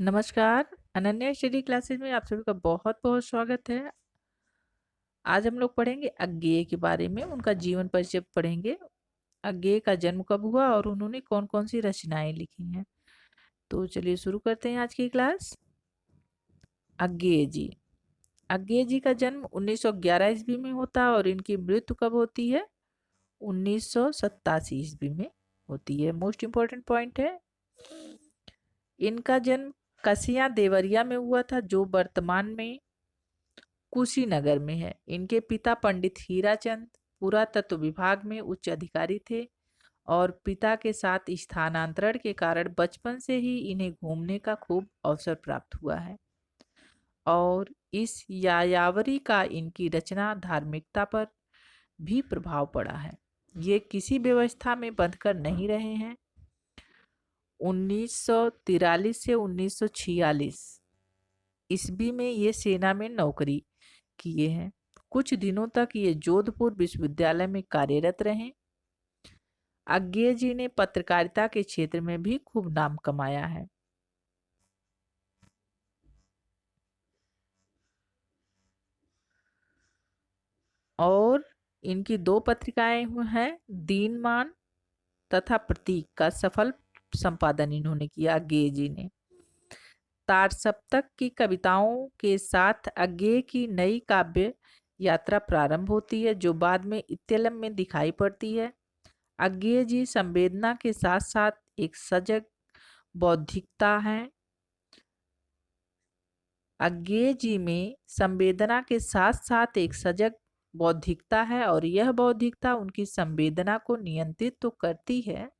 नमस्कार। Ananya study classes में आप सभी का बहुत बहुत स्वागत है। आज हम लोग पढ़ेंगे अज्ञेय के बारे में, उनका जीवन परिचय पढ़ेंगे। अज्ञेय का जन्म कब हुआ और उन्होंने कौन कौन सी रचनाएं लिखी हैं। तो चलिए शुरू करते हैं आज की क्लास। अज्ञेय जी। अज्ञेय जी का जन्म 1911 ईस्वी में होता है और इनकी मृत्यु कब होती है? 1987 ईस्वी में होती है। मोस्ट इम्पोर्टेंट पॉइंट है, इनका जन्म कसिया देवरिया में हुआ था, जो वर्तमान में कुशीनगर में है। इनके पिता पंडित हीराचंद पुरातत्व विभाग में उच्च अधिकारी थे और पिता के साथ स्थानांतरण के कारण बचपन से ही इन्हें घूमने का खूब अवसर प्राप्त हुआ है और इस यायावरी का इनकी रचना धार्मिकता पर भी प्रभाव पड़ा है। ये किसी व्यवस्था में बंधकर नहीं रहे हैं। 1943 से 1946 ईस्वी में ये सेना में नौकरी किए हैं। कुछ दिनों तक ये जोधपुर विश्वविद्यालय में कार्यरत रहे। अज्ञेय जी ने पत्रकारिता के क्षेत्र में भी खूब नाम कमाया है और इनकी दो पत्रिकाएं हैं, दीनमान तथा प्रतीक का सफल संपादन इन्होंने किया अज्ञेय जी ने। तारसप्तक की कविताओं के साथ अज्ञेय की नई काव्य यात्रा प्रारंभ होती है, जो बाद में इत्यलम में दिखाई पड़ती है। अज्ञेय जी संवेदना के साथ साथ एक सजग बौद्धिकता है। अज्ञेय जी में संवेदना के साथ साथ एक सजग बौद्धिकता है और यह बौद्धिकता उनकी संवेदना को नियंत्रित तो करती है,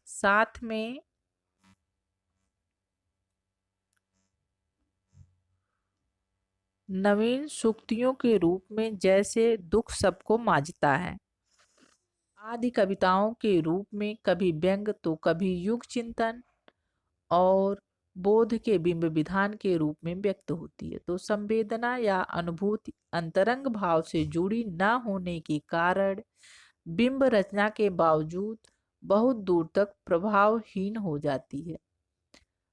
साथ में नवीन सूक्तियों के रूप में जैसे दुख सबको मांझता है आदि कविताओं के रूप में कभी व्यंग तो कभी युग चिंतन और बोध के बिंब विधान के रूप में व्यक्त होती है। तो संवेदना या अनुभूति अंतरंग भाव से जुड़ी न होने के कारण बिंब रचना के बावजूद बहुत दूर तक प्रभावहीन हो जाती है।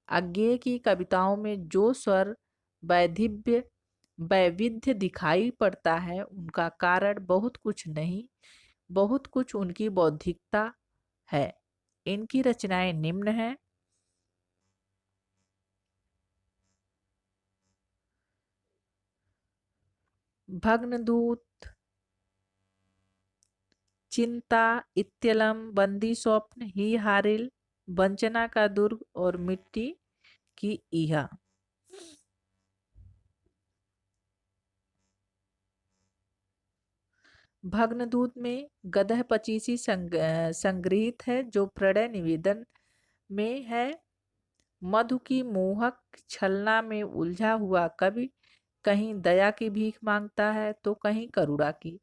अज्ञेय की कविताओं में जो स्वर वैधिव्य वैविध्य दिखाई पड़ता है, उनका कारण बहुत कुछ नहीं, बहुत कुछ उनकी बौद्धिकता है। इनकी रचनाएं निम्न हैं। भग्नदूत, चिंता, इत्यलम, बंदी स्वप्न, ही हारिल, वंचना का दुर्ग और मिट्टी की ईहा। भग्नदूत में गदह पचीसी संग्रहित है, जो प्रणय निवेदन में है। मधु की मोहक छलना में उलझा हुआ कवि कहीं दया की भीख मांगता है तो कहीं करुणा की,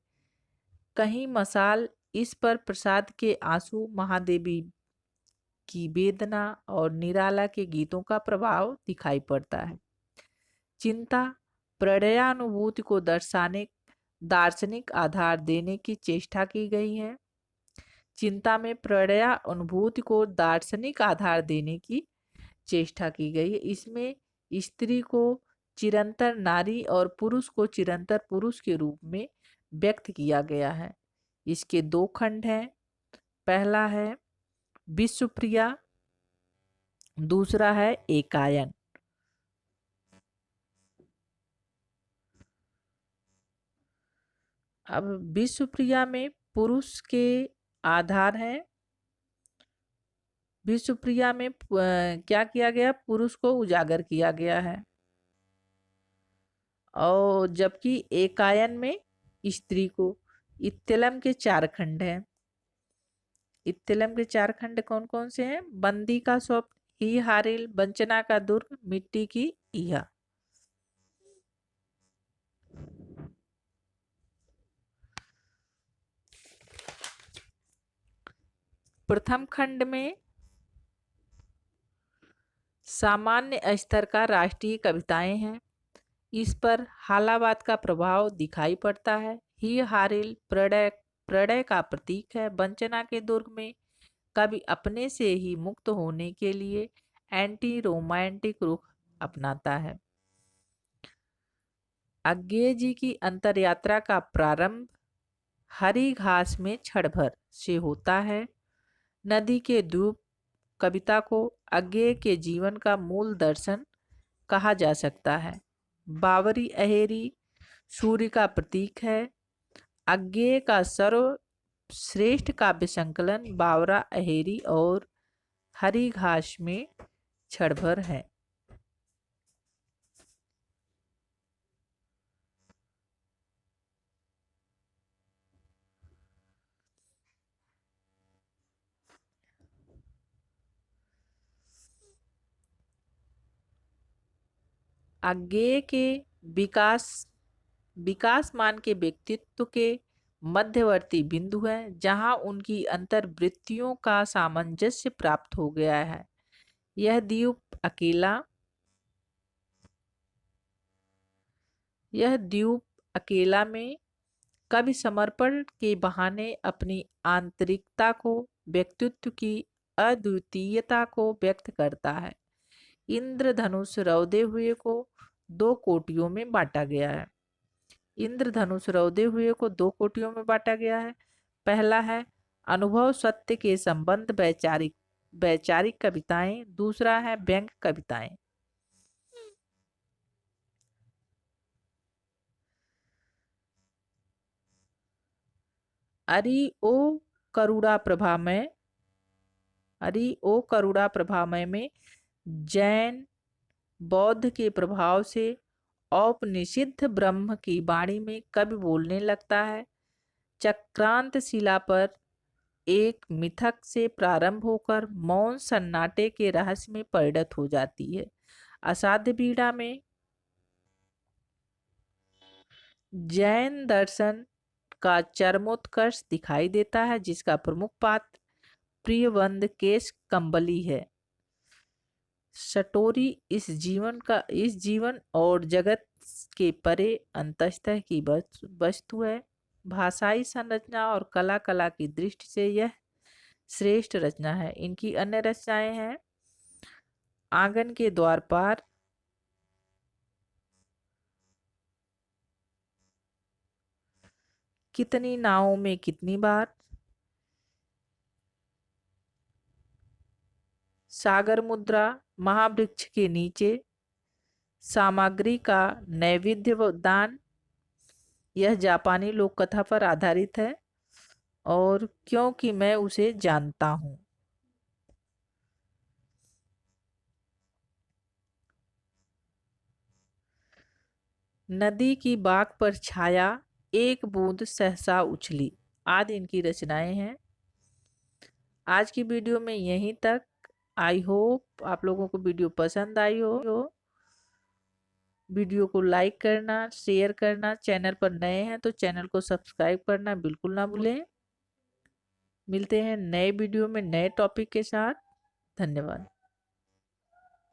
कहीं मसाल इस पर प्रसाद के आंसू, महादेवी की वेदना और निराला के गीतों का प्रभाव दिखाई पड़ता है। चिंता प्रणयानुभूति को दर्शाने दार्शनिक आधार देने की चेष्टा की गई है। चिंता में प्रणय अनुभूति को दार्शनिक आधार देने की चेष्टा की गई है। इसमें स्त्री को चिरंतर नारी और पुरुष को चिरंतर पुरुष के रूप में व्यक्त किया गया है। इसके दो खंड हैं, पहला है विश्वप्रिया, दूसरा है एकायन। अब विश्वप्रिया में पुरुष के आधार हैं। विश्वप्रिया में क्या किया गया, पुरुष को उजागर किया गया है और जबकि एकायन में स्त्री को। इत्तलम के चार खंड हैं। इत्तलम के चार खंड कौन कौन से हैं? बंदी का स्वप्न, ही हारिल, वंचना का दुर्ग, मिट्टी की ईहा। प्रथम खंड में सामान्य स्तर का राष्ट्रीय कविताएं हैं। इस पर हालावाद का प्रभाव दिखाई पड़ता है। ही हारिल प्रणय प्रणय का प्रतीक है। वंचना के दुर्ग में कवि अपने से ही मुक्त होने के लिए एंटी रोमांटिक रुख अपनाता है। अज्ञेय जी की अंतर यात्रा का प्रारंभ हरी घास में क्षण भर से होता है। नदी के दूप कविता को अज्ञेय के जीवन का मूल दर्शन कहा जा सकता है। बावरी अहेरी सूर्य का प्रतीक है। अज्ञेय का सर्वश्रेष्ठ काव्य संकलन बावरा अहेरी और हरी घास में क्षण भर है। अज्ञेय के विकासमान के व्यक्तित्व के मध्यवर्ती बिंदु है, जहां उनकी अंतर्वृत्तियों का सामंजस्य प्राप्त हो गया है। यह द्वीप अकेला में कवि समर्पण के बहाने अपनी आंतरिकता को, व्यक्तित्व की अद्वितीयता को व्यक्त करता है। इंद्रधनुष रौदे हुए को दो कोटियों में बांटा गया है। इंद्रधनुष रौदे हुए को दो कोटियों में बांटा गया है। पहला है अनुभव सत्य के संबंध वैचारिक कविताएं। दूसरा है व्यंग कविताएं। अरि ओ करुणा प्रभामय में जैन बौद्ध के प्रभाव से औपनिषिद्ध ब्रह्म की वाणी में कवि बोलने लगता है। चक्रांत शिला पर एक मिथक से प्रारंभ होकर मौन सन्नाटे के रहस्य में परिणत हो जाती है। असाध्य बीड़ा में जैन दर्शन का चरमोत्कर्ष दिखाई देता है, जिसका प्रमुख पात्र प्रियवंद केश कंबली है। सटोरी इस जीवन और जगत के परे अंतस्थः की वस्तु है। भाषाई संरचना और कला की दृष्टि से यह श्रेष्ठ रचना है। इनकी अन्य रचनाएं हैं आंगन के द्वार पार, कितनी नावों में कितनी बार, सागर मुद्रा, महावृक्ष के नीचे, सामग्री का नैवेद्य दान, यह जापानी लोक कथा पर आधारित है, और क्योंकि मैं उसे जानता हूं। नदी की बाग पर छाया एक बूंद सहसा उछली आदि इनकी रचनाएं हैं। आज की वीडियो में यहीं तक। आई होप आप लोगों को वीडियो पसंद आई हो। वीडियो को लाइक करना, शेयर करना, चैनल पर नए हैं तो चैनल को सब्सक्राइब करना बिल्कुल ना भूलें। मिलते हैं नए वीडियो में नए टॉपिक के साथ। धन्यवाद।